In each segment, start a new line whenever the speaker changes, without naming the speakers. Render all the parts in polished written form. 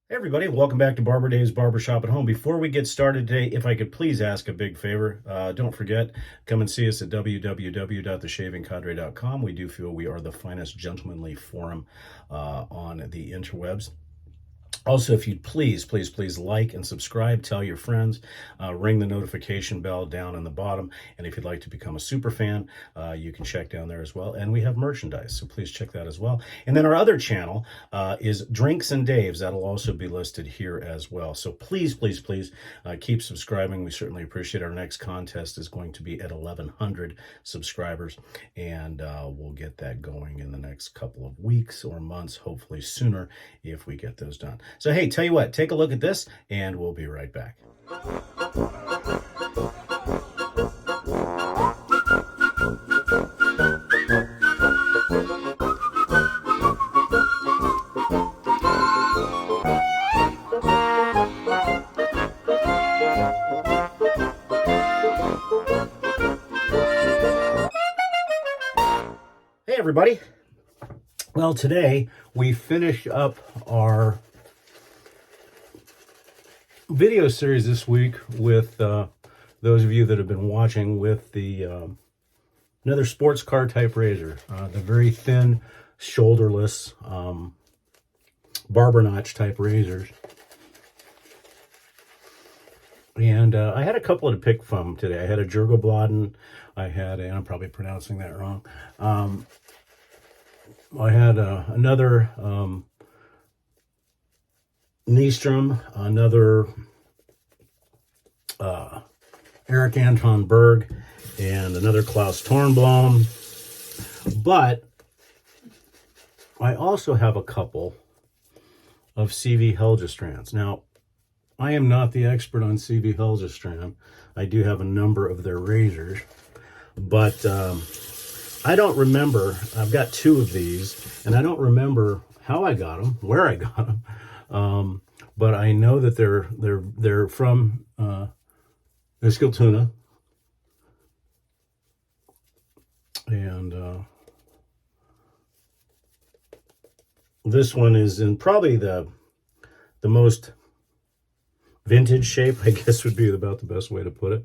Hey everybody, welcome back to Barber Dave's Barbershop at Home. Before we get started today, if I could please ask a big favor, don't forget, come and see us at www.theshavingcadre.com. We do feel we are the finest gentlemanly forum on the interwebs. Also, if you'd please like and subscribe, tell your friends, ring the notification bell down in the bottom. And if you'd like to become a super fan, you can check down there as well. And we have merchandise, so please check that as well. And then our other channel is Drinks and Daves. That'll also be listed here as well. So please keep subscribing. We certainly appreciate it. Our next contest is going to be at 1,100 subscribers. And we'll get that going in the next couple of weeks or months, hopefully sooner if we get those done. So, hey, tell you what, take a look at this, and we'll be right back. Hey, everybody. Well, today we finish up our video series this week with those of you that have been watching with the another sports car type razor, the very thin shoulderless barber notch type razors. And I had a couple to pick from today. I had a Jurgobladen. I had, and I'm probably pronouncing that wrong. I had another Nystrom, another Eric Anton Berg, and another Klaus Tornblom. But I also have a couple of CV Helgestrands. Now, I am not the expert on CV Helgestrand. I do have a number of their razors, but I don't remember. I've got two of these, and I don't remember how I got them, where I got them. But I know that they're from Eskilstuna, and this one is in probably the most vintage shape, I guess would be about the best way to put it.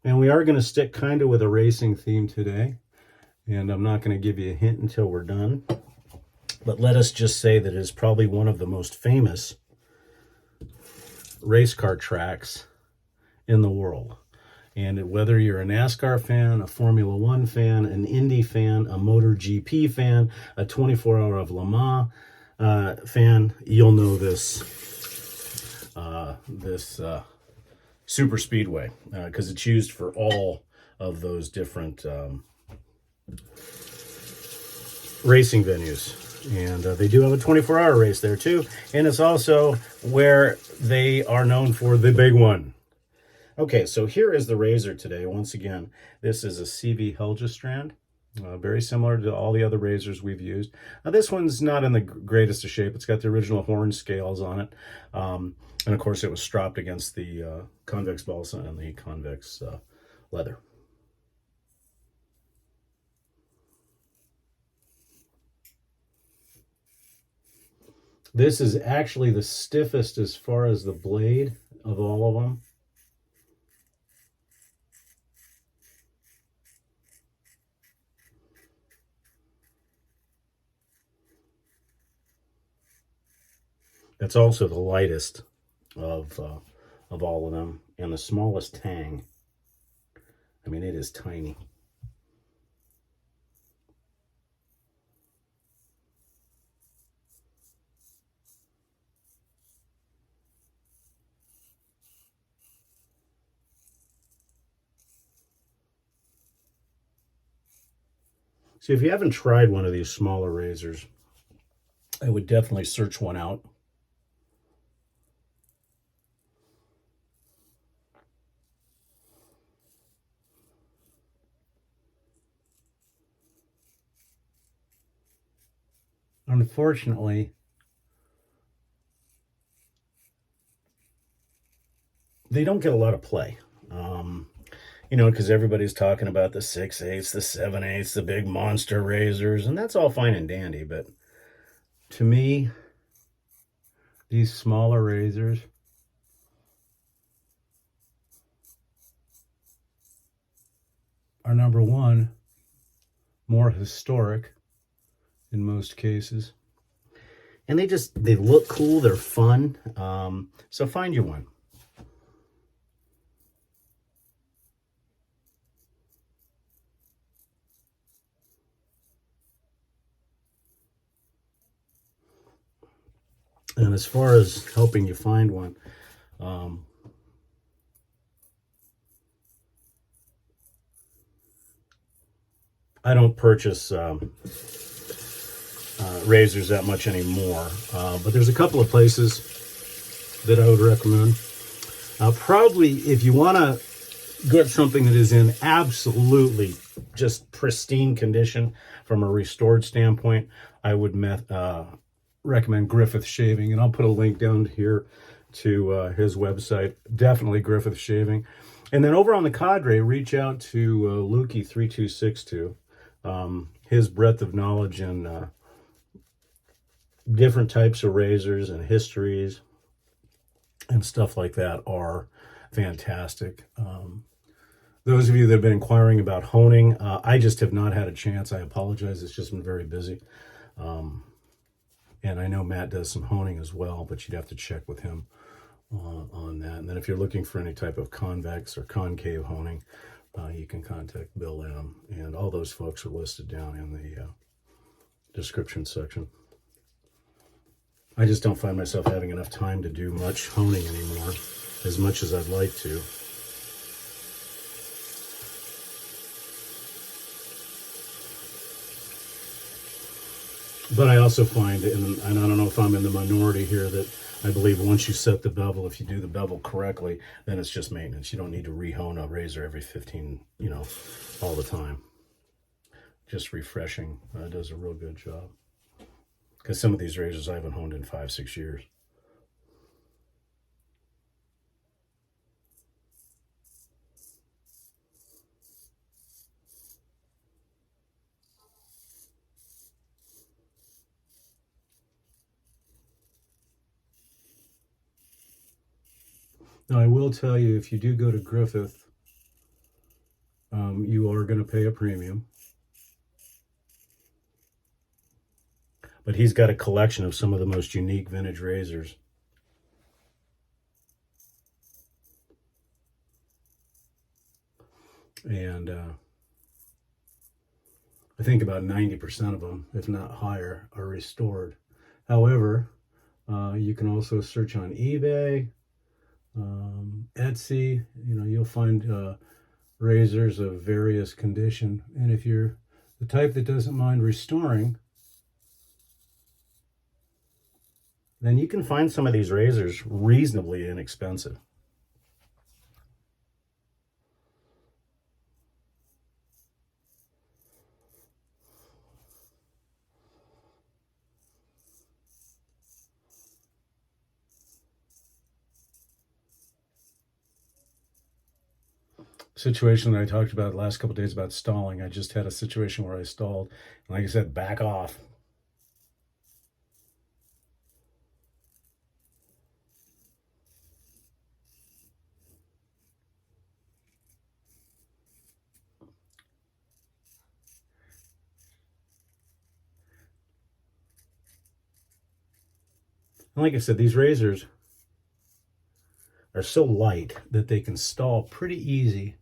And we are going to stick kind of with a racing theme today, and I'm not going to give you a hint until we're done. But let us just say that it is probably one of the most famous race car tracks in the world. And whether you're a NASCAR fan, a Formula One fan, an Indy fan, a MotoGP fan, a 24-hour of Le Mans fan, you'll know this super speedway because it's used for all of those different racing venues. And they do have a 24-hour race there too. And it's also where they are known for the big one. Okay, so here is the razor today. Once again, this is a CV Helgestrand. Very similar to all the other razors we've used. This one's not in the greatest of shape. It's got the original horn scales on it. And of course, it was stropped against the convex balsa and the convex leather. This is actually the stiffest as far as the blade of all of them. It's also the lightest of all of them, and the smallest tang. I mean, it is tiny. So if you haven't tried one of these smaller razors, I would definitely search one out. Unfortunately, they don't get a lot of play. You know, because everybody's talking about the 6/8, the 7/8, the big monster razors, and that's all fine and dandy. But to me, These smaller razors are, number one, more historic in most cases. And they look cool, they're fun. So find you one. And as far as helping you find one, I don't purchase razors that much anymore, but there's a couple of places that I would recommend. Probably if you want to get something that is in absolutely just pristine condition from a restored standpoint, I would recommend Griffith Shaving, and I'll put a link down here to his website. Definitely Griffith Shaving. And then over on the Cadre, reach out to Lukey3262. His breadth of knowledge in different types of razors and histories and stuff like that are fantastic. Those of you that have been inquiring about honing, I just have not had a chance. I apologize. It's just been very busy. And I know Matt does some honing as well, but you'd have to check with him on that. And then if you're looking for any type of convex or concave honing, you can contact Bill M. And all those folks are listed down in the description section. I just don't find myself having enough time to do much honing anymore, as much as I'd like to. But I also find, and I don't know if I'm in the minority here, that I believe once you set the bevel, if you do the bevel correctly, then it's just maintenance. You don't need to re-hone a razor every 15, all the time. Just refreshing does a real good job. Because some of these razors I haven't honed in 5-6 years. Now, I will tell you, if you do go to Griffith, you are going to pay a premium. But he's got a collection of some of the most unique vintage razors. And I think about 90% of them, if not higher, are restored. However, you can also search on eBay, Etsy. You'll find razors of various condition. And if you're the type that doesn't mind restoring, then you can find some of these razors reasonably inexpensive. Situation that I talked about the last couple of days about stalling. I just had a situation where I stalled. And like I said, back off. And like I said, these razors are so light that they can stall pretty easy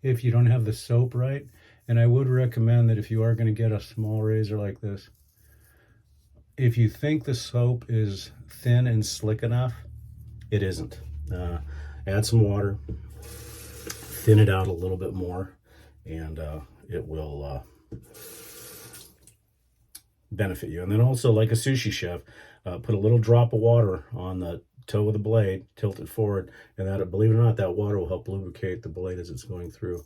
if you don't have the soap right. And I would recommend that if you are going to get a small razor like this, if you think the soap is thin and slick enough, it isn't. Add some water, thin it out a little bit more, and it will benefit you. And then also, like a sushi chef, put a little drop of water on the toe of the blade, tilt it forward, and that, believe it or not, that water will help lubricate the blade as it's going through.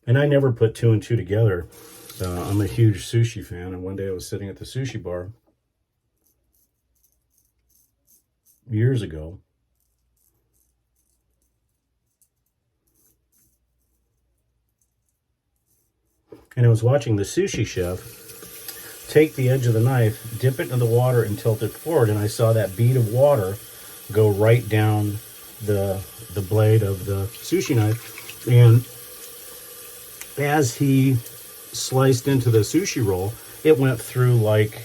And I never put two and two together. I'm a huge sushi fan, and one day I was sitting at the sushi bar years ago, And I was watching the sushi chef take the edge of the knife, dip it into the water, and tilt it forward. And I saw that bead of water go right down the blade of the sushi knife. And as he sliced into the sushi roll, it went through like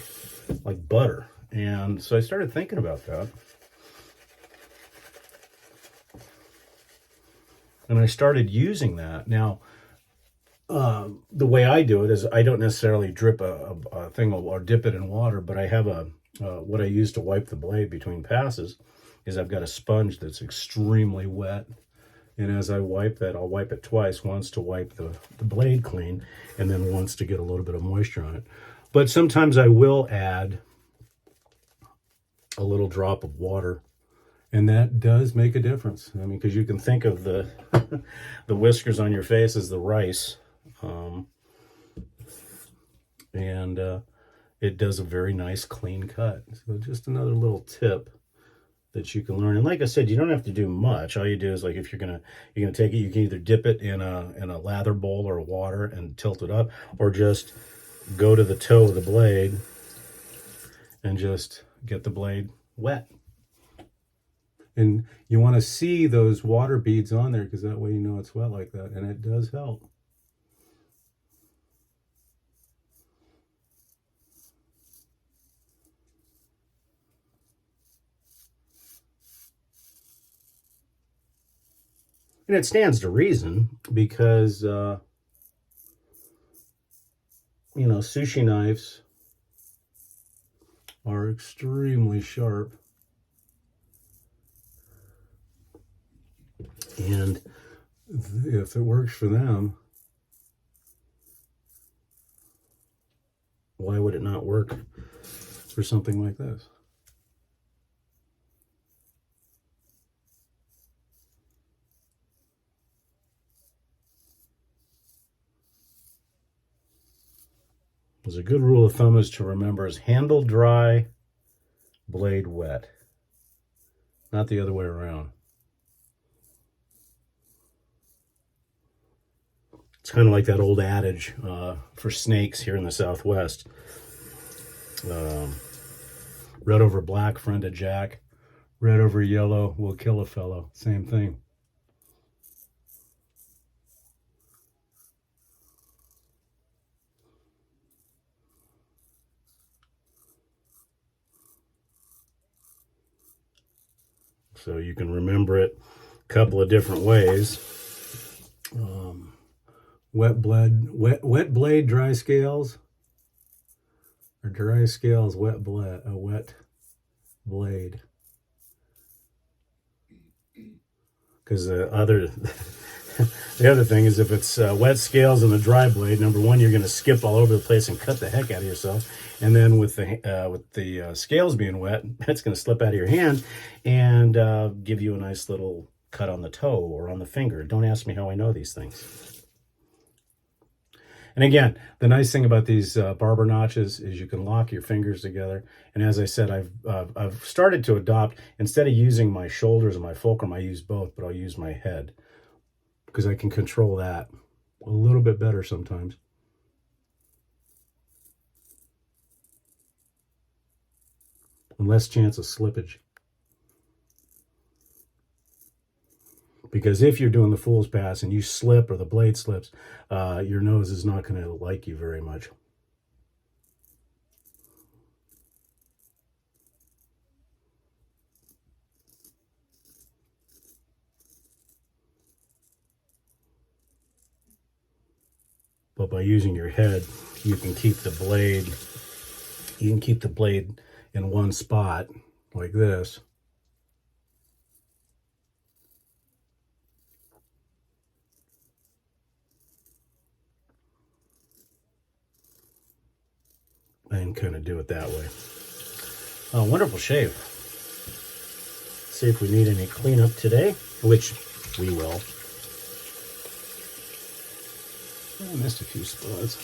butter. And so I started thinking about that. And I started using that. Now, the way I do it is I don't necessarily drip a thing or dip it in water, but I have what I use to wipe the blade between passes is I've got a sponge that's extremely wet. And as I wipe that, I'll wipe it twice, once to wipe the blade clean, and then once to get a little bit of moisture on it. But sometimes I will add a little drop of water, and that does make a difference. I mean, because you can think of the the whiskers on your face as the rice, and it does a very nice clean cut. So just another little tip that you can learn. And like I said, you don't have to do much. All you do is, like, if you're gonna take it, you can either dip it in a lather bowl or water and tilt it up, or just go to the toe of the blade and just get the blade wet. And you want to see those water beads on there, because that way you know it's wet like that, and it does help. And it stands to reason, because, sushi knives are extremely sharp. And if it works for them, why would it not work for something like this? There's a good rule of thumb is to remember is handle dry, blade wet. Not the other way around. It's kind of like that old adage for snakes here in the Southwest. Red over black, friend of Jack. Red over yellow will kill a fellow. Same thing. So you can remember it a couple of different ways. Wet blade, dry scales, or dry scales, wet blade. Because the other thing is, if it's wet scales and the dry blade, number one, you're going to skip all over the place and cut the heck out of yourself. And then with the scales being wet, it's going to slip out of your hand and give you a nice little cut on the toe or on the finger. Don't ask me how I know these things. And again, the nice thing about these Barber notches is you can lock your fingers together. And as I said, I've started to adopt, instead of using my shoulders and my fulcrum, I use both, but I'll use my head, because I can control that a little bit better sometimes. And less chance of slippage. Because if you're doing the fool's pass and you slip or the blade slips, your nose is not going to like you very much. But by using your head, you can keep the blade in one spot like this. And kind of do it that way. Wonderful shave. See if we need any cleanup today, which we will. I missed a few spots.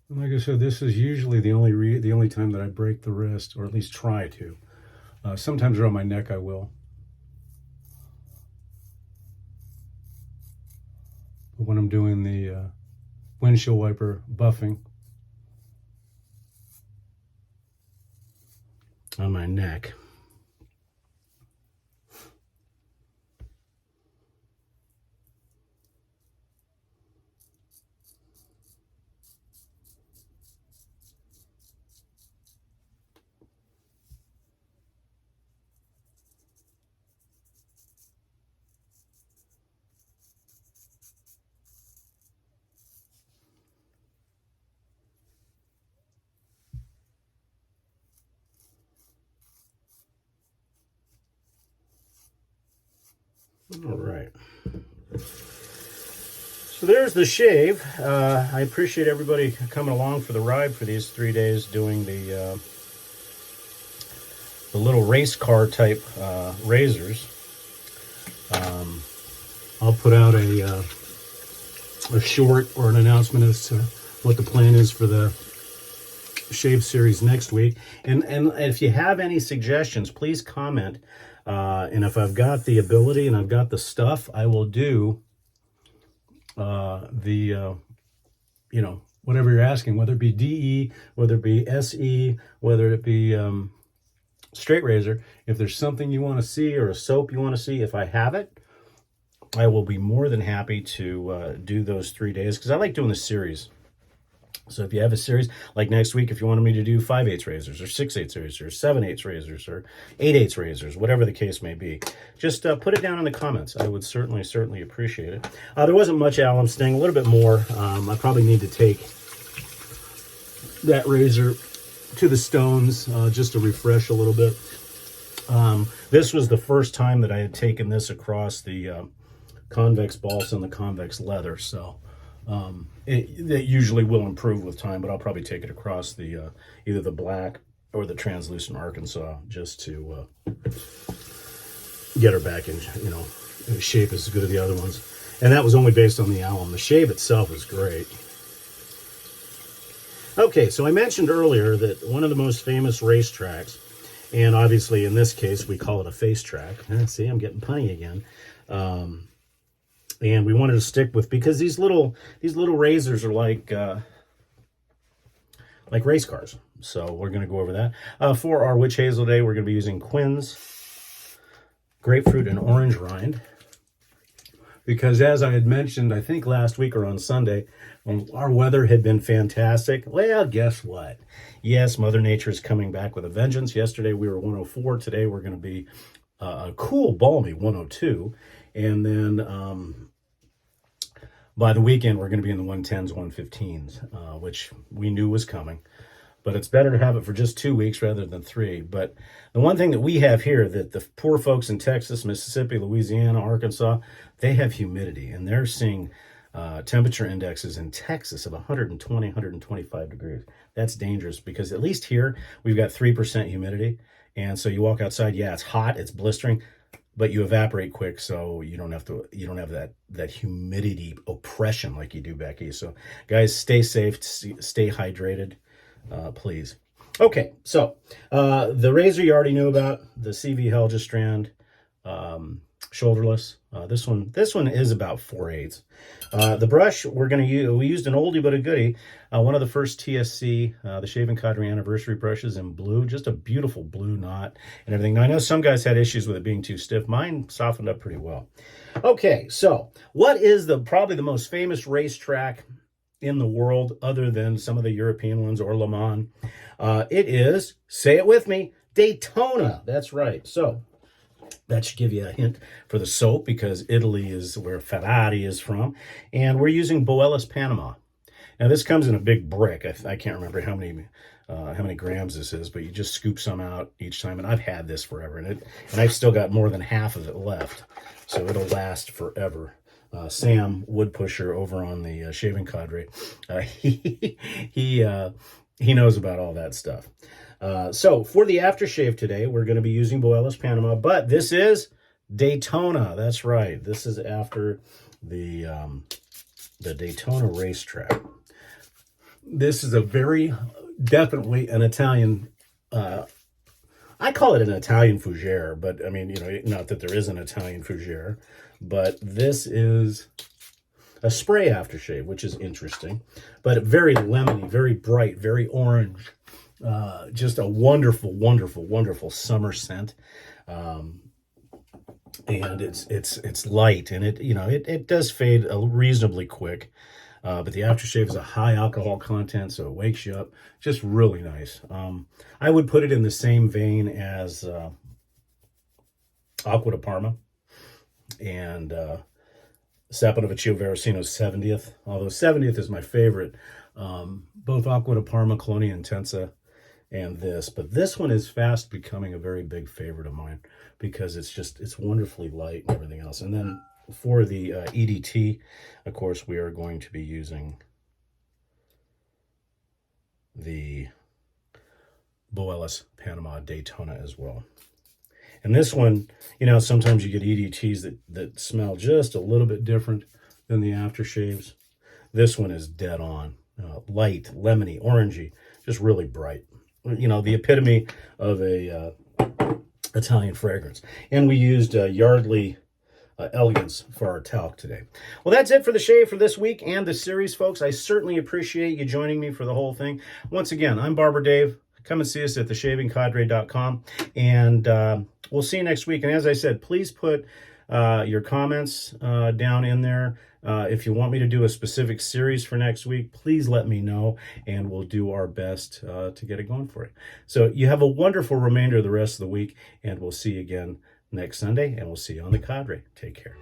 Like I said, this is usually the only time that I break the wrist, or at least try to. Sometimes around my neck I will. But when I'm doing the windshield wiper buffing on my neck. All right. So there's the shave. I appreciate everybody coming along for the ride for these 3 days doing the little race car type razors. I'll put out a short or an announcement as to what the plan is for the shave series next week. And if you have any suggestions, please comment. And if I've got the ability and I've got the stuff, I will do you know, whatever you're asking, whether it be DE, whether it be SE, whether it be straight razor. If there's something you want to see or a soap you want to see, if I have it, I will be more than happy to do those 3 days, because I like doing the series. So if you have a series, like next week, if you wanted me to do 5/8 razors or 6/8 razors, 7/8 razors or 8/8 razors, whatever the case may be, just put it down in the comments. I would certainly appreciate it. There wasn't much alum sting, a little bit more. I probably need to take that razor to the stones just to refresh a little bit. This was the first time that I had taken this across the convex balsa and the convex leather, so it usually will improve with time, but I'll probably take it across the either the black or the translucent Arkansas just to get her back in, you know, shape as good as the other ones. And that was only based on the alum. The shave itself is great. Okay, so I mentioned earlier that one of the most famous racetracks, and obviously in this case we call it a face track. See, I'm getting punny again. And we wanted to stick with, because these little razors are like race cars. So we're going to go over that. For our witch hazel day, we're going to be using Quinn's grapefruit and orange rind. Because as I had mentioned, I think last week or on Sunday, our weather had been fantastic. Well, guess what? Yes, Mother Nature is coming back with a vengeance. Yesterday we were 104. Today we're going to be a cool, balmy 102. And then by the weekend, we're going to be in the 110s, 115s, which we knew was coming. But it's better to have it for just 2 weeks rather than 3. But the one thing that we have here, that the poor folks in Texas, Mississippi, Louisiana, Arkansas, they have humidity. And they're seeing temperature indexes in Texas of 120, 125 degrees. That's dangerous, because at least here, we've got 3% humidity. And so you walk outside, yeah, it's hot, it's blistering, but you evaporate quick, so you don't have that humidity oppression like you do back east. So guys, stay safe, stay hydrated, please. Okay, so the razor you already knew about, the CV Helgestrand shoulderless. This one is about 4/8. The brush we're going to use, we used an oldie but a goodie. One of the first TSC, the Shaving Cadre anniversary brushes in blue, just a beautiful blue knot and everything. Now I know some guys had issues with it being too stiff. Mine softened up pretty well. Okay, so what is probably the most famous racetrack in the world, other than some of the European ones or Le Mans? It is, say it with me, Daytona. That's right. So that should give you a hint for the soap, because Italy is where Ferrari is from. And we're using Boellis Panama. Now this comes in a big brick. I can't remember how many grams this is, but you just scoop some out each time. And I've had this forever, and I've still got more than half of it left. So it'll last forever. Sam Woodpusher over on the Shaving Cadre, he knows about all that stuff. So for the aftershave today, we're going to be using Boellis Panama, but this is Daytona. That's right. This is after the Daytona racetrack. This is a very, definitely an Italian, I call it an Italian fougere, but I mean, not that there is an Italian fougere, but this is a spray aftershave, which is interesting, but very lemony, very bright, very orange. Just a wonderful, wonderful, wonderful summer scent. And it's light, and it does fade reasonably quick. But the aftershave is a high alcohol content, so it wakes you up. Just really nice. I would put it in the same vein as Acqua di Parma and Sapone Vecchio Verasino's 70th, although 70th is my favorite. Both Acqua di Parma, Colonia Intensa, and this. But this one is fast becoming a very big favorite of mine because it's wonderfully light and everything else. And then for the EDT, of course, we are going to be using the Boellis Panama Daytona as well. And this one, sometimes you get EDTs that smell just a little bit different than the aftershaves. This one is dead on. Light, lemony, orangey, just really bright. The epitome of a Italian fragrance. And we used Yardley Elegance for our talc today. Well, that's it for the shave for this week and the series, folks. I certainly appreciate you joining me for the whole thing. Once again, I'm Barber Dave. Come and see us at theshavingcadre.com. And we'll see you next week. And as I said, please put your comments down in there. If you want me to do a specific series for next week, please let me know, and we'll do our best to get it going for you. So you have a wonderful remainder of the rest of the week, and we'll see you again next Sunday, and we'll see you on the Cadre. Take care.